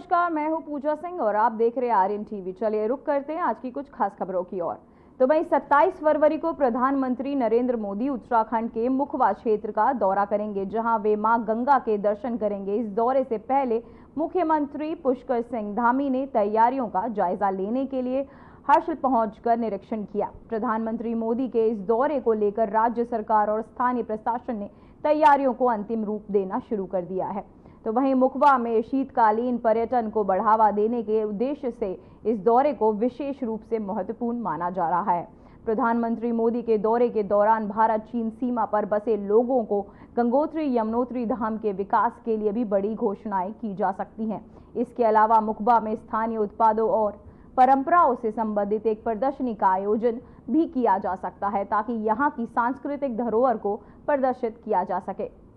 नमस्कार, मैं हूं पूजा सिंह और आप देख रहे हैं आर्यन टीवी। चलिए रुक करते हैं आज की कुछ खास खबरों की ओर। तो वहीं 27 फरवरी को प्रधानमंत्री नरेंद्र मोदी उत्तराखंड के मुखवा क्षेत्र का दौरा करेंगे, जहां वे मां गंगा के दर्शन करेंगे। इस दौरे से पहले मुख्यमंत्री पुष्कर सिंह धामी ने तैयारियों का जायजा लेने के लिए हर्षिल पहुंचकर निरीक्षण किया। प्रधानमंत्री मोदी के इस दौरे को लेकर राज्य सरकार और स्थानीय प्रशासन ने तैयारियों को अंतिम रूप देना शुरू कर दिया है। तो वहीं मुखवा में शीतकालीन पर्यटन को बढ़ावा देने के उद्देश्य से इस दौरे को विशेष रूप से महत्वपूर्ण माना जा रहा है। प्रधानमंत्री मोदी के दौरे के दौरान भारत चीन सीमा पर बसे लोगों को गंगोत्री यमुनोत्री धाम के विकास के लिए भी बड़ी घोषणाएं की जा सकती हैं। इसके अलावा मुखवा में स्थानीय उत्पादों और परंपराओं से संबंधित एक प्रदर्शनी का आयोजन भी किया जा सकता है, ताकि यहाँ की सांस्कृतिक धरोहर को प्रदर्शित किया जा सके।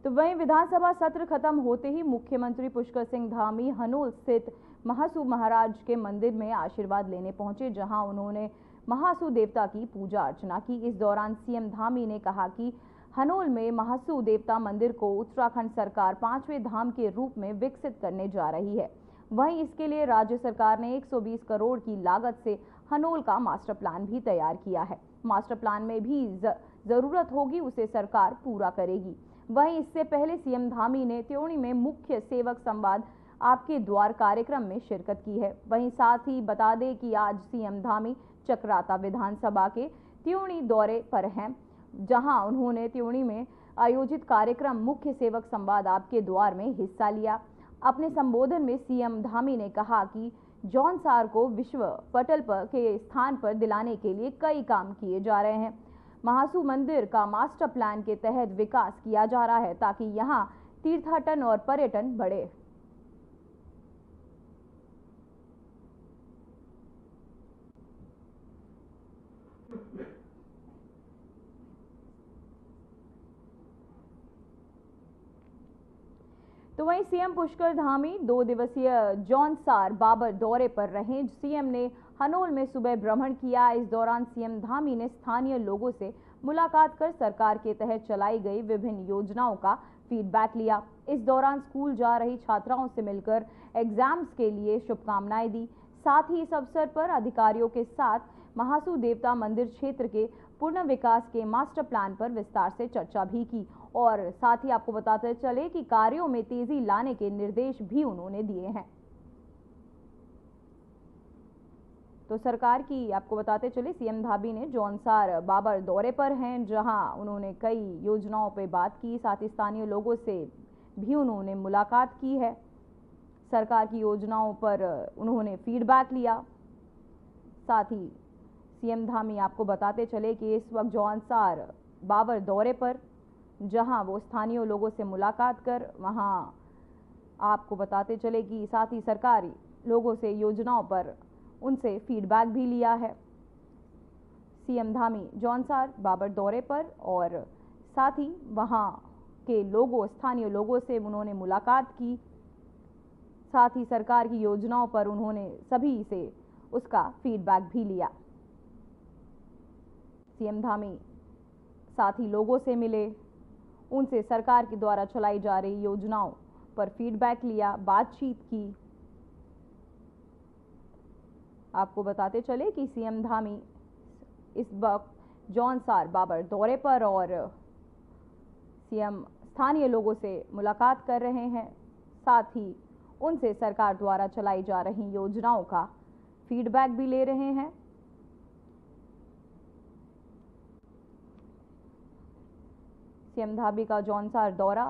तो वहीं विधानसभा सत्र खत्म होते ही मुख्यमंत्री पुष्कर सिंह धामी हनोल स्थित महासू महाराज के मंदिर में आशीर्वाद लेने पहुंचे, जहां उन्होंने महासू देवता की पूजा अर्चना की। इस दौरान सीएम धामी ने कहा कि हनोल में महासू देवता मंदिर को उत्तराखंड सरकार 5वें धाम के रूप में विकसित करने जा रही है। वहीं इसके लिए राज्य सरकार ने 120 करोड़ की लागत से हनोल का मास्टर प्लान भी तैयार किया है। मास्टर प्लान में भी जरूरत होगी उसे सरकार पूरा करेगी। वहीं इससे पहले सीएम धामी ने त्योणी में मुख्य सेवक संवाद आपके द्वार कार्यक्रम में शिरकत की है। वहीं साथ ही बता दें कि आज सीएम धामी चक्राता विधानसभा के त्योणी दौरे पर हैं, जहां उन्होंने त्योणी में आयोजित कार्यक्रम मुख्य सेवक संवाद आपके द्वार में हिस्सा लिया। अपने संबोधन में सीएम धामी ने कहा कि जौनसार को विश्व पटल पर के स्थान पर दिलाने के लिए कई काम किए जा रहे हैं। महासू मंदिर का मास्टर प्लान के तहत विकास किया जा रहा है, ताकि यहां तीर्थाटन और पर्यटन बढ़े। तो वहीं सीएम पुष्कर धामी 2 दिवसीय जौनसार बाबर दौरे पर रहे। सीएम ने हनोल में सुबह भ्रमण किया। इस दौरान सीएम धामी ने स्थानीय लोगों से मुलाकात कर सरकार के तहत चलाई गई विभिन्न योजनाओं का फीडबैक लिया। इस दौरान स्कूल जा रही छात्राओं से मिलकर एग्जाम्स के लिए शुभकामनाएं दी। साथ ही इस अवसर पर अधिकारियों के साथ महासू देवता मंदिर क्षेत्र के पूर्ण विकास के मास्टर प्लान पर विस्तार से चर्चा भी की और साथ ही आपको बताते चले कि कार्यों में तेजी लाने के निर्देश भी उन्होंने दिए हैं। तो सरकार की आपको बताते चले सीएम धामी ने जौनसार बाबर दौरे पर हैं, जहां उन्होंने कई योजनाओं पर बात की। साथ ही स्थानीय लोगों से भी उन्होंने मुलाकात की है। सरकार की योजनाओं पर उन्होंने फीडबैक लिया। साथ ही सीएम धामी आपको बताते चले कि इस वक्त जौनसार बाबर दौरे पर, जहां वो स्थानीय लोगों से मुलाकात कर वहां आपको बताते चले कि साथ ही सरकारी लोगों से योजनाओं पर उनसे फीडबैक भी लिया है। सीएम धामी जौनसार बाबर दौरे पर और साथ ही वहां के लोगों स्थानीय लोगों से उन्होंने मुलाकात की। साथ ही सरकार की योजनाओं पर उन्होंने सभी से उसका फीडबैक भी लिया। सीएम धामी साथ ही लोगों से मिले, उनसे सरकार के द्वारा चलाई जा रही योजनाओं पर फीडबैक लिया, बातचीत की। आपको बताते चले कि सीएम धामी इस वक्त जौनसार बाबर दौरे पर और सीएम स्थानीय लोगों से मुलाकात कर रहे हैं। साथ ही उनसे सरकार द्वारा चलाई जा रही योजनाओं का फीडबैक भी ले रहे हैं। सीएम धामी का जौनसार दौरा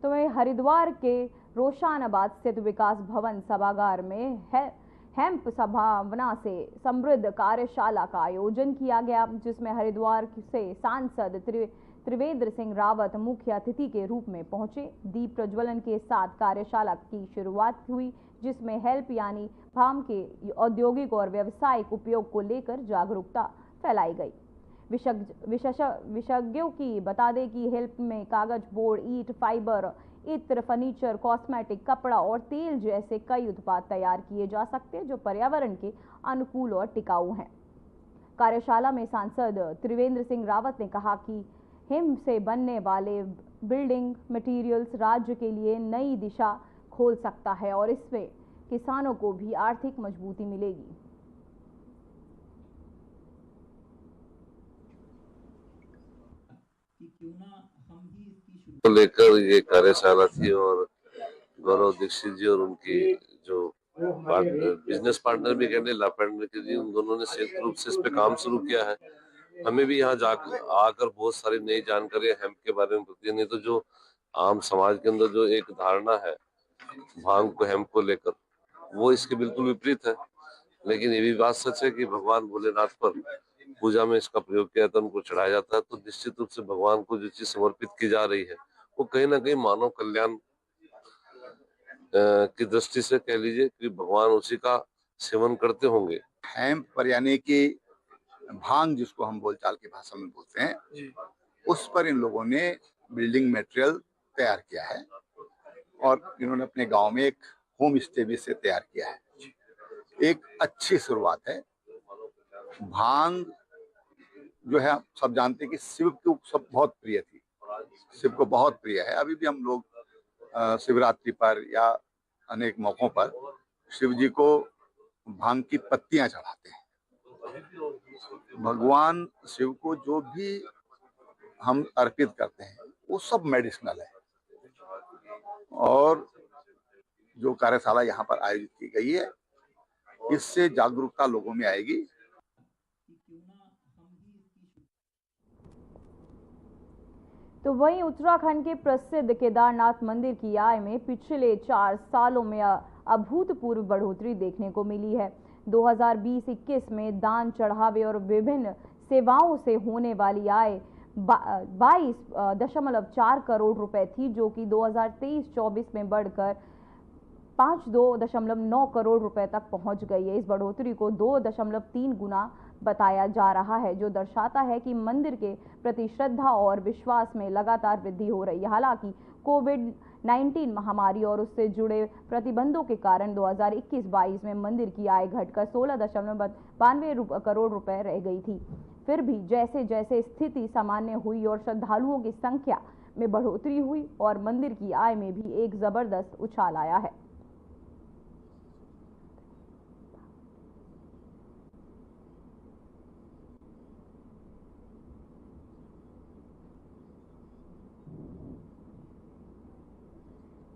तो वहीं हरिद्वार के रोशानाबाद स्थित विकास भवन सभागार में हेम्प संभावना से समृद्ध कार्यशाला का आयोजन किया गया, जिसमें हरिद्वार से सांसद त्रिवेंद्र सिंह रावत मुख्य अतिथि के रूप में पहुंचे। दीप प्रज्वलन के साथ कार्यशाला की शुरुआत हुई, जिसमें हेल्प यानी भाम के औद्योगिक और व्यावसायिक उपयोग को लेकर जागरूकता फैलाई गई। विशेषज्ञों की बता दें कि हेल्प में कागज, बोर्ड, ईंट, फाइबर, इत्र, फर्नीचर, कॉस्मेटिक, कपड़ा और तेल जैसे कई उत्पाद तैयार किए जा सकते हैं जो पर्यावरण के अनुकूल और टिकाऊ हैं। कार्यशाला में सांसद त्रिवेंद्र सिंह रावत ने कहा कि हिम से बनने वाले बिल्डिंग मटेरियल्स राज्य के लिए नई दिशा खोल सकता है और इससे किसानों को भी आर्थिक मजबूती मिलेगी। को लेकर ये कार्यशाला थी और गौरव दीक्षित जी और उनकी जो बिजनेस पार्टनर भी कहने लापेंड जी, उन दोनों ने संयुक्त रूप से इस पे काम शुरू किया है। हमें भी यहाँ आकर बहुत सारी नई जानकारी हेम्प के बारे में होती है। नहीं तो जो आम समाज के अंदर जो एक धारणा है भांग को, हेम्प को लेकर, वो इसके बिल्कुल विपरीत है। लेकिन ये भी बात सच है कि भगवान भोलेनाथ पर पूजा में इसका प्रयोग किया जाता है, उनको चढ़ाया जाता है। तो निश्चित रूप से भगवान को जो चीज समर्पित की जा रही है वो कहीं ना कहीं मानव कल्याण की दृष्टि से कह लीजिए कि भगवान उसी का सेवन करते होंगे। हेम्प पर यानी कि भांग जिसको हम बोलचाल की भाषा में बोलते हैं, उस पर इन लोगों ने बिल्डिंग मटेरियल तैयार किया है और इन्होंने अपने गांव में एक होम स्टे भी से तैयार किया है। एक अच्छी शुरुआत है। भांग जो है सब जानते हैं कि शिव को सब बहुत प्रिय थी, शिव को बहुत प्रिय है। अभी भी हम लोग शिवरात्रि पर या अनेक मौकों पर शिव जी को भांग की पत्तियां चढ़ाते हैं। भगवान शिव को जो भी हम अर्पित करते हैं वो सब मेडिसिनल है। और जो कार्यशाला यहाँ पर आयोजित की गई है, इससे जागरूकता लोगों में आएगी। तो वहीं उत्तराखंड के प्रसिद्ध केदारनाथ मंदिर की आय में पिछले 4 सालों में अभूतपूर्व बढ़ोतरी देखने को मिली है। 2020-21 में दान, चढ़ावे और विभिन्न सेवाओं से होने वाली आय 22.4 करोड़ रुपए थी, जो कि 2023-24 में बढ़कर 52.9 करोड़ रुपए तक पहुंच गई है। इस बढ़ोतरी को 2.3 गुना बताया जा रहा है, जो दर्शाता है कि मंदिर के प्रति श्रद्धा और विश्वास में लगातार वृद्धि हो रही है। हालांकि कोविड-19 महामारी और उससे जुड़े प्रतिबंधों के कारण 2021-22 में मंदिर की आय घटकर 16.92 करोड़ रुपए रह गई थी। फिर भी जैसे जैसे स्थिति सामान्य हुई और श्रद्धालुओं की संख्या में बढ़ोतरी हुई और मंदिर की आय में भी एक जबरदस्त उछाल आया है।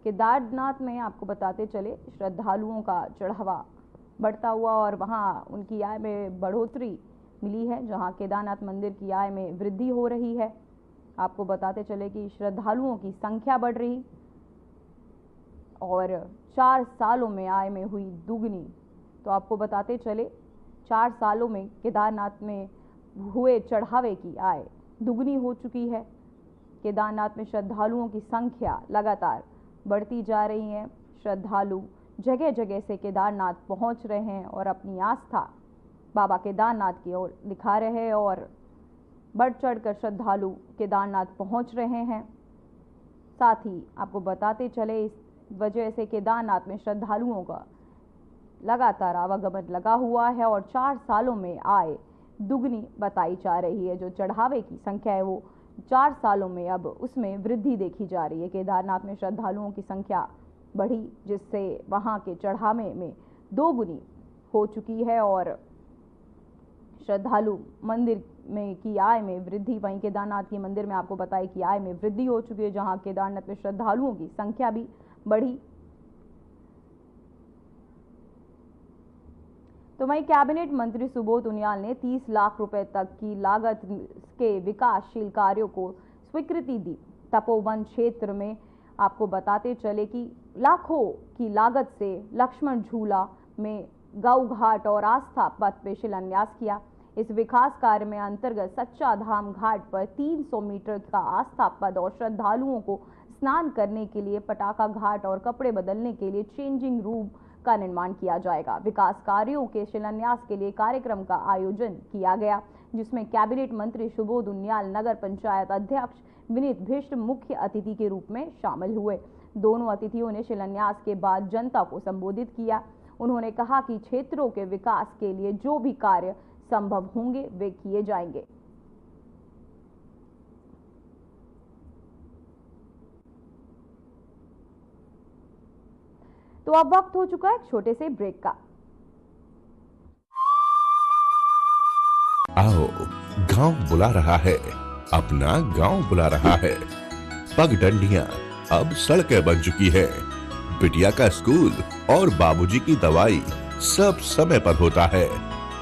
केदारनाथ में आपको बताते चले, श्रद्धालुओं का चढ़ावा बढ़ता हुआ और वहां उनकी आय में बढ़ोतरी मिली है, जहां केदारनाथ मंदिर की आय में वृद्धि हो रही है। आपको बताते चले कि श्रद्धालुओं की संख्या बढ़ रही और 4 सालों में आय में हुई दुगनी। तो आपको बताते चले 4 सालों में केदारनाथ में हुए चढ़ावे की आय दुगनी हो चुकी है। केदारनाथ में श्रद्धालुओं की संख्या लगातार बढ़ती जा रही है। श्रद्धालु जगह जगह से केदारनाथ पहुंच रहे हैं और अपनी आस्था बाबा केदारनाथ की ओर दिखा रहे हैं और बढ़ चढ़कर श्रद्धालु केदारनाथ पहुंच रहे हैं। साथ ही आपको बताते चले, इस वजह से केदारनाथ में श्रद्धालुओं का लगातार आवागमन लगा हुआ है और 4 सालों में आय दुगनी बताई जा रही है। जो चढ़ावे की संख्या है वो 4 सालों में अब उसमें वृद्धि देखी जा रही है। केदारनाथ में श्रद्धालुओं की संख्या बढ़ी, जिससे वहां के चढ़ावे में दोगुनी हो चुकी है और श्रद्धालु मंदिर में की आय में वृद्धि, वहीं केदारनाथ के मंदिर में आपको बताया कि आय में वृद्धि हो चुकी है, जहां केदारनाथ में श्रद्धालुओं की संख्या भी बढ़ी। तो वहीं कैबिनेट मंत्री सुबोध उनियाल ने 30 लाख रुपए तक की लागत के विकासशील कार्यों को स्वीकृति दी। तपोवन क्षेत्र में आपको बताते चले कि लाखों की लागत से लक्ष्मण झूला में गौ घाट और आस्था पथ पे शिलान्यास किया। इस विकास कार्य में अंतर्गत सच्चा धाम घाट पर 300 मीटर का आस्था पथ और श्रद्धालुओं को स्नान करने के लिए पटाखा घाट और कपड़े बदलने के लिए चेंजिंग रूम का निर्माण किया जाएगा। विकास कार्यों के शिलान्यास के लिए कार्यक्रम का आयोजन किया गया, जिसमें कैबिनेट मंत्री सुबोध उनियाल, नगर पंचायत अध्यक्ष विनीत भिष्ट मुख्य अतिथि के रूप में शामिल हुए। दोनों अतिथियों ने शिलान्यास के बाद जनता को संबोधित किया। उन्होंने कहा कि क्षेत्रों के विकास के लिए जो भी कार्य संभव होंगे वे किए जाएंगे। तो अब वक्त हो चुका है एक छोटे से ब्रेक का। आओ, गांव बुला रहा है, अपना गांव बुला रहा है। पगडंडियां अब सड़कें बन चुकी है। बिटिया का स्कूल और बाबूजी की दवाई सब समय पर होता है।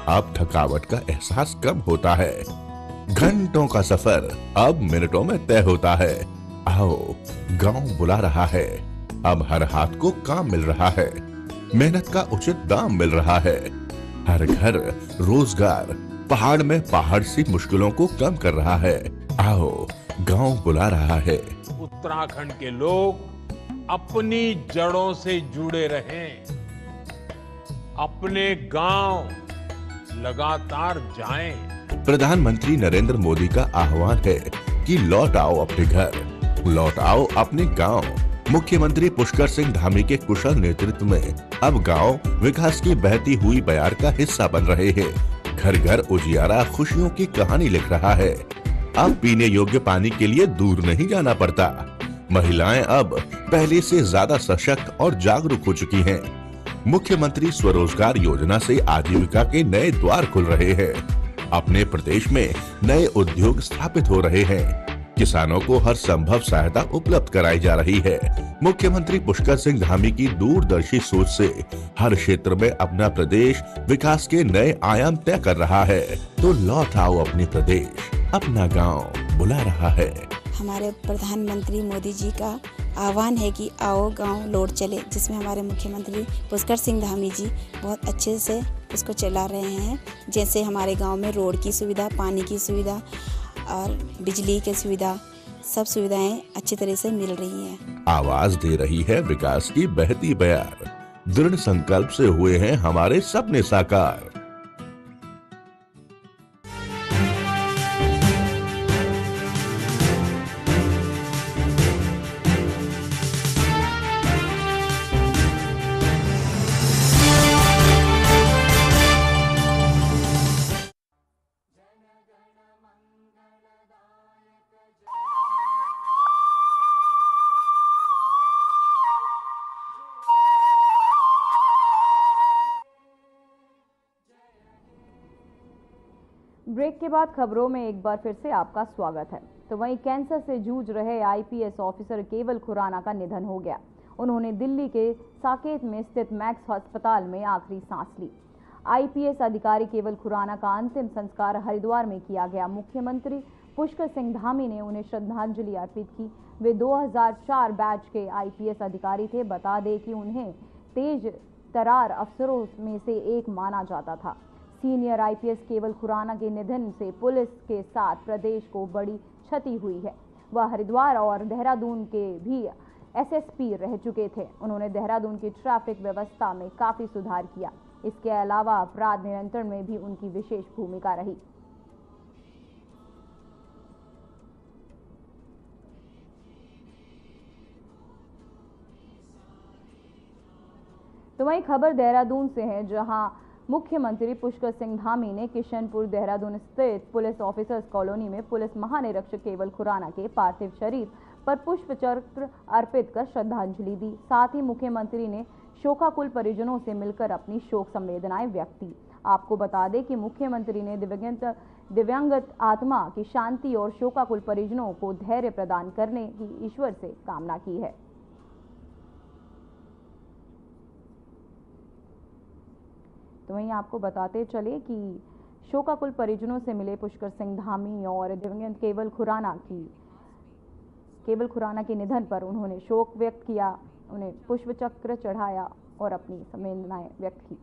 अब थकावट का एहसास कम होता है। घंटों का सफर अब मिनटों में तय होता है। आओ, गांव बुला रहा है। अब हर हाथ को काम मिल रहा है, मेहनत का उचित दाम मिल रहा है। हर घर रोजगार, पहाड़ में पहाड़ सी मुश्किलों को कम कर रहा है। आओ, गांव बुला रहा है। उत्तराखंड के लोग अपनी जड़ों से जुड़े रहें, अपने गांव लगातार जाएं। प्रधानमंत्री नरेंद्र मोदी का आह्वान है कि लौट आओ अपने घर, लौट आओ अपने गांव। मुख्यमंत्री पुष्कर सिंह धामी के कुशल नेतृत्व में अब गांव विकास की बहती हुई बयार का हिस्सा बन रहे हैं। घर घर उजियारा खुशियों की कहानी लिख रहा है। अब पीने योग्य पानी के लिए दूर नहीं जाना पड़ता। महिलाएं अब पहले से ज्यादा सशक्त और जागरूक हो चुकी हैं। मुख्यमंत्री स्वरोजगार योजना से आजीविका के नए द्वार खुल रहे हैं। अपने प्रदेश में नए उद्योग स्थापित हो रहे हैं। किसानों को हर संभव सहायता उपलब्ध कराई जा रही है। मुख्यमंत्री पुष्कर सिंह धामी की दूरदर्शी सोच से हर क्षेत्र में अपना प्रदेश विकास के नए आयाम तय कर रहा है। तो लौट आओ अपने प्रदेश, अपना गांव बुला रहा है। हमारे प्रधानमंत्री मोदी जी का आह्वान है कि आओ गांव लौट चले, जिसमें हमारे मुख्यमंत्री पुष्कर सिंह धामी जी बहुत अच्छे से उसको चला रहे हैं। जैसे हमारे गांव में रोड की सुविधा, पानी की सुविधा और बिजली की सुविधा, सब सुविधाएं अच्छी तरह से मिल रही हैं। आवाज दे रही है विकास की बहती बयार। दृढ़ संकल्प से हुए हैं हमारे सपने साकार। ब्रेक के बाद खबरों में एक बार फिर से आपका स्वागत है। तो वहीं कैंसर से जूझ रहे आईपीएस ऑफिसर केवल खुराना का निधन हो गया। उन्होंने दिल्ली के साकेत में स्थित मैक्स अस्पताल में आखिरी सांस ली। आईपीएस अधिकारी केवल खुराना का अंतिम संस्कार हरिद्वार में किया गया। मुख्यमंत्री पुष्कर सिंह धामी ने उन्हें श्रद्धांजलि अर्पित की। वे 2004 बैच के आईपीएस अधिकारी थे। बता दें कि उन्हें तेज तरार अफसरों में से एक माना जाता था। सीनियर आईपीएस केवल खुराना के निधन से पुलिस के साथ प्रदेश को बड़ी क्षति हुई है। वह हरिद्वार और देहरादून के भी एसएसपी रह चुके थे। उन्होंने देहरादून की ट्रैफिक व्यवस्था में काफी सुधार किया। इसके अलावा अपराध नियंत्रण में भी उनकी विशेष भूमिका रही। तो वहीं खबर देहरादून से है, जहां मुख्यमंत्री पुष्कर सिंह धामी ने किशनपुर देहरादून स्थित पुलिस ऑफिसर्स कॉलोनी में पुलिस महानिरीक्षक केवल खुराना के पार्थिव शरीर पर पुष्प चक्र अर्पित कर श्रद्धांजलि दी। साथ ही मुख्यमंत्री ने शोकाकुल परिजनों से मिलकर अपनी शोक संवेदनाएं व्यक्त की। आपको बता दें कि मुख्यमंत्री ने दिव्यांगत आत्मा की शांति और शोकाकुल परिजनों को धैर्य प्रदान करने की ईश्वर से कामना की है। तो वहीं आपको बताते चले कि शोकाकुल परिजनों से मिले पुष्कर सिंह धामी और दिवंगत केवल खुराना के निधन पर उन्होंने शोक व्यक्त किया, उन्हें पुष्प चक्र चढ़ाया और अपनी संवेदनाएं व्यक्त की।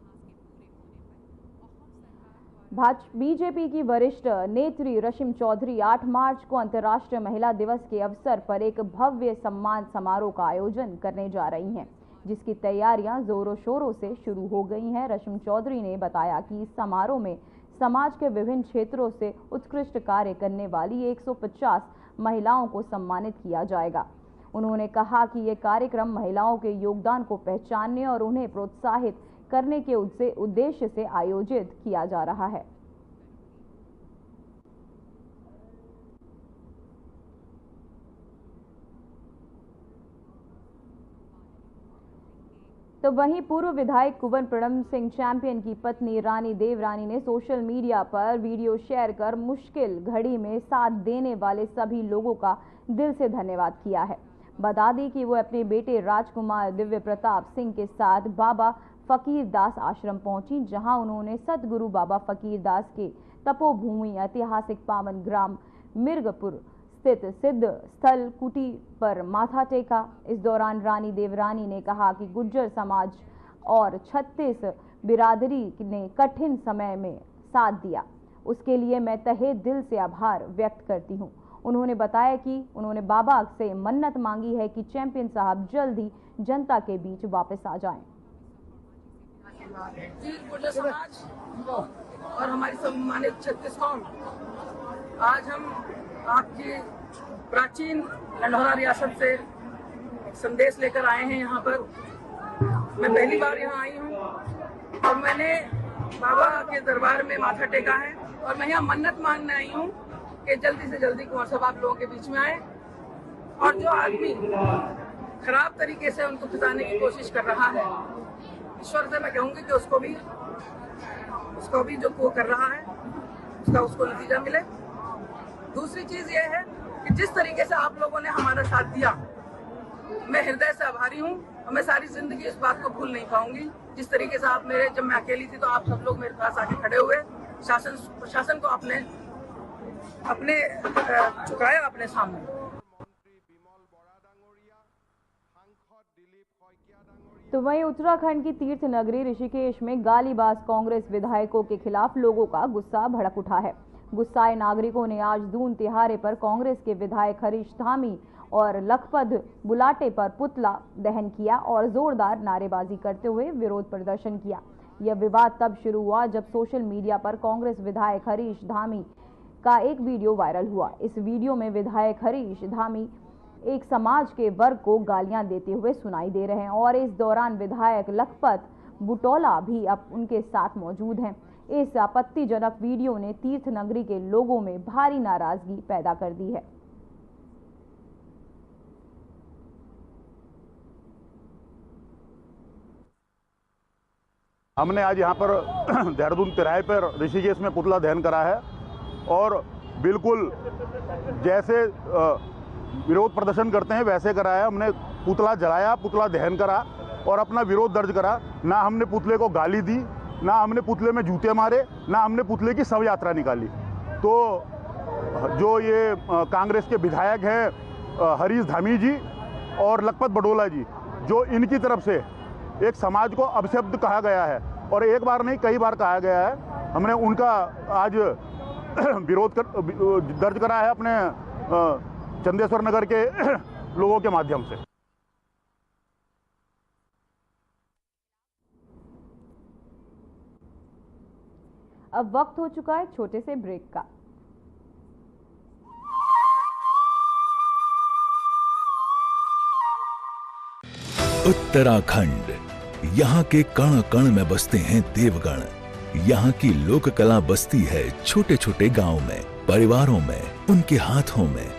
बीजेपी की वरिष्ठ नेत्री रशिम चौधरी 8 मार्च को अंतर्राष्ट्रीय महिला दिवस के अवसर पर एक भव्य सम्मान समारोह का आयोजन करने जा रही हैं। जिसकी तैयारियां जोरों शोरों से शुरू हो गई हैं। रश्मि चौधरी ने बताया कि इस समारोह में समाज के विभिन्न क्षेत्रों से उत्कृष्ट कार्य करने वाली 150 महिलाओं को सम्मानित किया जाएगा। उन्होंने कहा कि ये कार्यक्रम महिलाओं के योगदान को पहचानने और उन्हें प्रोत्साहित करने के उद्देश्य से आयोजित किया जा रहा है। तो वहीं पूर्व विधायक कुंवर प्रणम सिंह चैंपियन की पत्नी रानी देवरानी ने सोशल मीडिया पर वीडियो शेयर कर मुश्किल घड़ी में साथ देने वाले सभी लोगों का दिल से धन्यवाद किया है। बता दें कि वो अपने बेटे राजकुमार दिव्य प्रताप सिंह के साथ बाबा फकीर दास आश्रम पहुंची, जहां उन्होंने सतगुरु बाबा फकीर दास के तपोभूमि ऐतिहासिक पावन ग्राम मिर्गपुर स्थित सिद्ध स्थल कुटी पर माथा टेका। इस दौरान रानी देवरानी ने कहा कि गुर्जर समाज और 36 बिरादरी ने कठिन समय में साथ दिया, उसके लिए मैं तहे दिल से आभार व्यक्त करती हूं। उन्होंने बताया कि उन्होंने बाबा से मन्नत मांगी है कि चैंपियन साहब जल्द ही जनता के बीच वापस आ जाएं। गुर्जर समाज और हमारी सम्मानित 36 कौम, आज हम आपकी प्राचीन लंढौरा रियासत से एक संदेश लेकर आए हैं। यहाँ पर मैं पहली बार यहाँ आई हूँ और मैंने बाबा के दरबार में माथा टेका है और मैं यहाँ मन्नत मांगने आई हूँ कि जल्दी से जल्दी कुंवर साहब आप लोगों के बीच में आए और जो आदमी खराब तरीके से उनको फंसाने की कोशिश कर रहा है, ईश्वर से मैं कहूँगी कि उसको भी जो वो कर रहा है उसको नतीजा मिले। दूसरी चीज ये है कि जिस तरीके से आप लोगों ने हमारा साथ दिया, मैं हृदय से आभारी हूँ और मैं सारी जिंदगी इस बात को भूल नहीं पाऊंगी। जिस तरीके से आप जब मैं अकेली थी तो आप सब लोग मेरे पास आके खड़े हुए, प्रशासन को आपने चुकाया अपने सामने। तो वहीं उत्तराखंड की तीर्थ नगरी ऋषिकेश में गालीबाज कांग्रेस विधायकों के खिलाफ लोगों का गुस्सा भड़क उठा है। गुस्साए नागरिकों ने आज दून तिहारे पर कांग्रेस के विधायक हरीश धामी और लखपत बुलाटे पर पुतला दहन किया और जोरदार नारेबाजी करते हुए विरोध प्रदर्शन किया। यह विवाद तब शुरू हुआ जब सोशल मीडिया पर कांग्रेस विधायक हरीश धामी का एक वीडियो वायरल हुआ। इस वीडियो में विधायक हरीश धामी एक समाज के वर्ग को गालियां देते हुए सुनाई दे रहे हैं और इस दौरान विधायक लखपत बुटौला भी अब उनके साथ मौजूद हैं। इस आपत्तिजनक वीडियो ने तीर्थ नगरी के लोगों में भारी नाराजगी पैदा कर दी है। हमने आज यहाँ पर देहरादून तिराहे पर ऋषिकेश में पुतला दहन करा है और बिल्कुल जैसे विरोध प्रदर्शन करते हैं वैसे करा है। हमने पुतला जलाया, पुतला दहन करा और अपना विरोध दर्ज करा। ना हमने पुतले को गाली दी, ना हमने पुतले में जूते मारे, ना हमने पुतले की शव यात्रा निकाली। तो जो ये कांग्रेस के विधायक हैं हरीश धामी जी और लखपत बुटौला जी, जो इनकी तरफ से एक समाज को अपशब्द कहा गया है और एक बार नहीं कई बार कहा गया है, हमने उनका आज विरोध दर्ज करा है अपने चंदेश्वर नगर के लोगों के माध्यम से। अब वक्त हो चुका है छोटे से ब्रेक का। उत्तराखंड, यहाँ के कण कण में बसते हैं देवगण। यहाँ की लोक कला बसती है छोटे छोटे गांव में, परिवारों में, उनके हाथों में।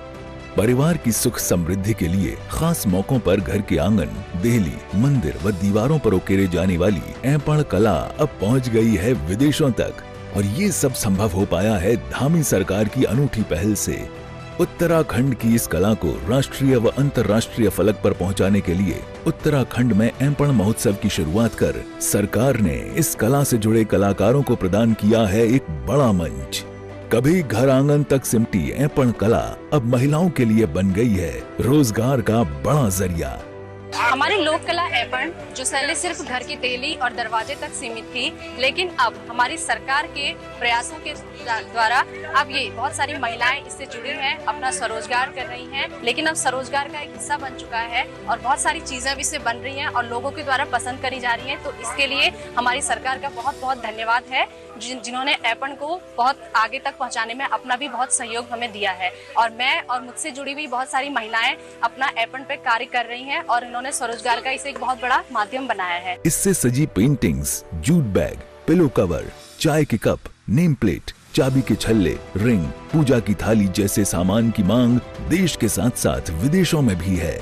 परिवार की सुख समृद्धि के लिए खास मौकों पर घर के आंगन, देहली, मंदिर व दीवारों पर उकेरे जाने वाली ऐंपण कला अब पहुँच गई है विदेशों तक और ये सब संभव हो पाया है धामी सरकार की अनूठी पहल से। उत्तराखंड की इस कला को राष्ट्रीय व अंतर्राष्ट्रीय फलक पर पहुंचाने के लिए उत्तराखंड में ऐंपण महोत्सव की शुरुआत कर सरकार ने इस कला से जुड़े कलाकारों को प्रदान किया है एक बड़ा मंच। कभी घर आंगन तक सिमटी ऐंपण कला अब महिलाओं के लिए बन गई है रोजगार का बड़ा जरिया। हमारी लोक कला ऐपण जो पहले सिर्फ घर की तेली और दरवाजे तक सीमित थी, लेकिन अब हमारी सरकार के प्रयासों के द्वारा अब ये बहुत सारी महिलाएं इससे जुड़ी हैं, अपना स्वरोजगार कर रही हैं। लेकिन अब स्वरोजगार का एक हिस्सा बन चुका है और बहुत सारी चीजें भी इससे बन रही हैं और लोगों के द्वारा पसंद करी जा रही हैं। तो इसके लिए हमारी सरकार का बहुत बहुत धन्यवाद है, जिन्होंने ऐपण को बहुत आगे तक पहुंचाने में अपना भी बहुत सहयोग हमें दिया है। और मैं और मुझसे जुड़ी हुई बहुत सारी महिलाएं अपना ऐपण पे कार्य कर रही हैं और इन्होंने स्वरोजगार का इसे एक बहुत बड़ा माध्यम बनाया है। इससे सजी paintings, jute bag, pillow cover, चाय के कप, नेम प्लेट, चाबी के छल्ले, रिंग, पूजा की थाली जैसे सामान की मांग देश के साथ साथ विदेशों में भी है।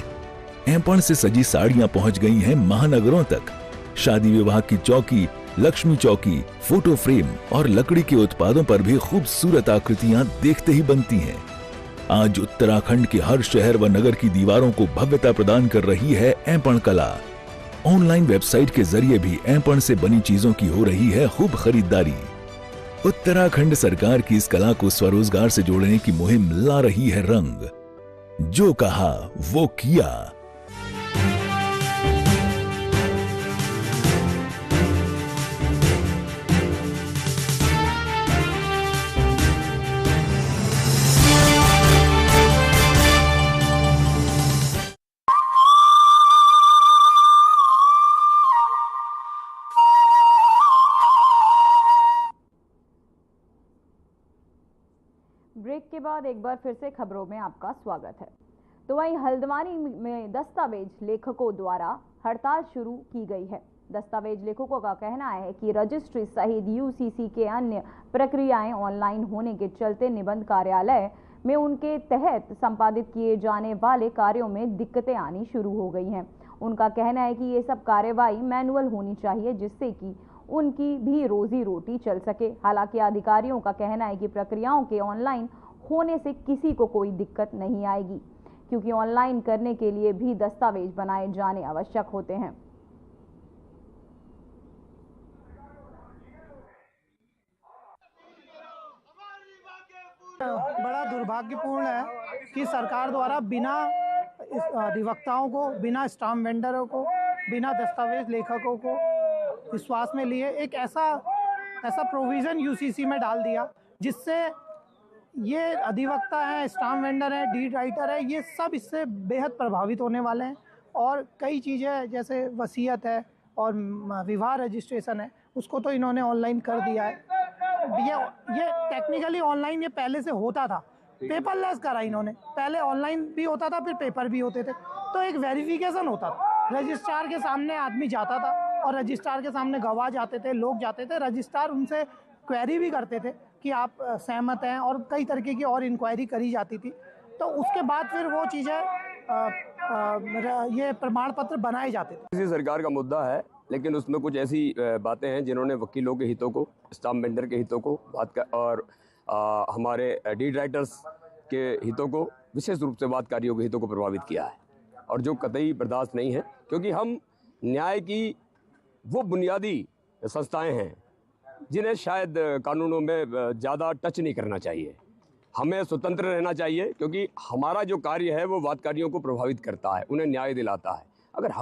ऐपण से सजी साड़ियां पहुंच गई हैं महानगरों तक। शादी विवाह की चौकी, लक्ष्मी चौकी, फोटो फ्रेम और लकड़ी के उत्पादों पर भी खूबसूरत आकृतियां देखते ही बनती हैं। आज उत्तराखंड के हर शहर व नगर की दीवारों को भव्यता प्रदान कर रही है ऐपण कला। ऑनलाइन वेबसाइट के जरिए भी ऐपण से बनी चीजों की हो रही है खूब खरीदारी। उत्तराखंड सरकार की इस कला को स्वरोजगार से जोड़ने की मुहिम ला रही है रंग। जो कहा वो किया। ब्रेक के बाद एक बार फिर से खबरों में आपका स्वागत है। तो वहीं हल्द्वानी में दस्तावेज लेखकों द्वारा हड़ताल शुरू की गई है। दस्तावेज लेखकों का कहना है कि रजिस्ट्री सहित यूसीसी के अन्य प्रक्रियाएं ऑनलाइन होने के चलते निबंध कार्यालय में उनके तहत संपादित किए जाने वाले कार्यों में दिक्कतें आनी शुरू हो गई हैं। उनका कहना है कि ये सब कार्यवाही मैनुअल होनी चाहिए, जिससे कि उनकी भी रोजी रोटी चल सके। हालांकि अधिकारियों का कहना है कि प्रक्रियाओं के ऑनलाइन होने से किसी को कोई दिक्कत नहीं आएगी, क्योंकि ऑनलाइन करने के लिए भी दस्तावेज बनाए जाने आवश्यक होते हैं। बड़ा दुर्भाग्यपूर्ण है कि सरकार द्वारा बिना अधिवक्ताओं को, बिना स्टाम्प वेंडरों को, बिना दस्तावेज लेखकों को विश्वास में लिए एक ऐसा प्रोविज़न यूसीसी में डाल दिया, जिससे ये अधिवक्ता हैं, स्टाम्प वेंडर हैं, डीड राइटर है, ये सब इससे बेहद प्रभावित होने वाले हैं। और कई चीज़ें जैसे वसीयत है और विवाह रजिस्ट्रेशन है, उसको तो इन्होंने ऑनलाइन कर दिया है। ये टेक्निकली ऑनलाइन ये पहले से होता था, पेपरलेस करा इन्होंने। पहले ऑनलाइन भी होता था, फिर पेपर भी होते थे, तो एक वेरिफिकेशन होता था। रजिस्ट्रार के सामने आदमी जाता था और रजिस्ट्रार के सामने गवाह जाते थे, लोग जाते थे, रजिस्ट्रार उनसे क्वेरी भी करते थे कि आप सहमत हैं, और कई तरीके की और इंक्वायरी करी जाती थी। तो उसके बाद फिर वो चीज़ें ये प्रमाण पत्र बनाए जाते थे। इसी सरकार का मुद्दा है, लेकिन उसमें कुछ ऐसी बातें हैं जिन्होंने वकीलों के हितों को, स्टाम्प वेंडर के हितों को और हमारे डीड राइटर्स के हितों को, विशेष रूप से वादकारियों के हितों को प्रभावित किया है, और जो कतई बर्दाश्त नहीं है, क्योंकि हम न्याय की वो बुनियादी संस्थाएं हैं जिन्हें शायद कानूनों में ज़्यादा टच नहीं करना चाहिए। हमें स्वतंत्र रहना चाहिए, क्योंकि हमारा जो कार्य है वो वादकारियों को प्रभावित करता है, उन्हें न्याय दिलाता है। अगर हम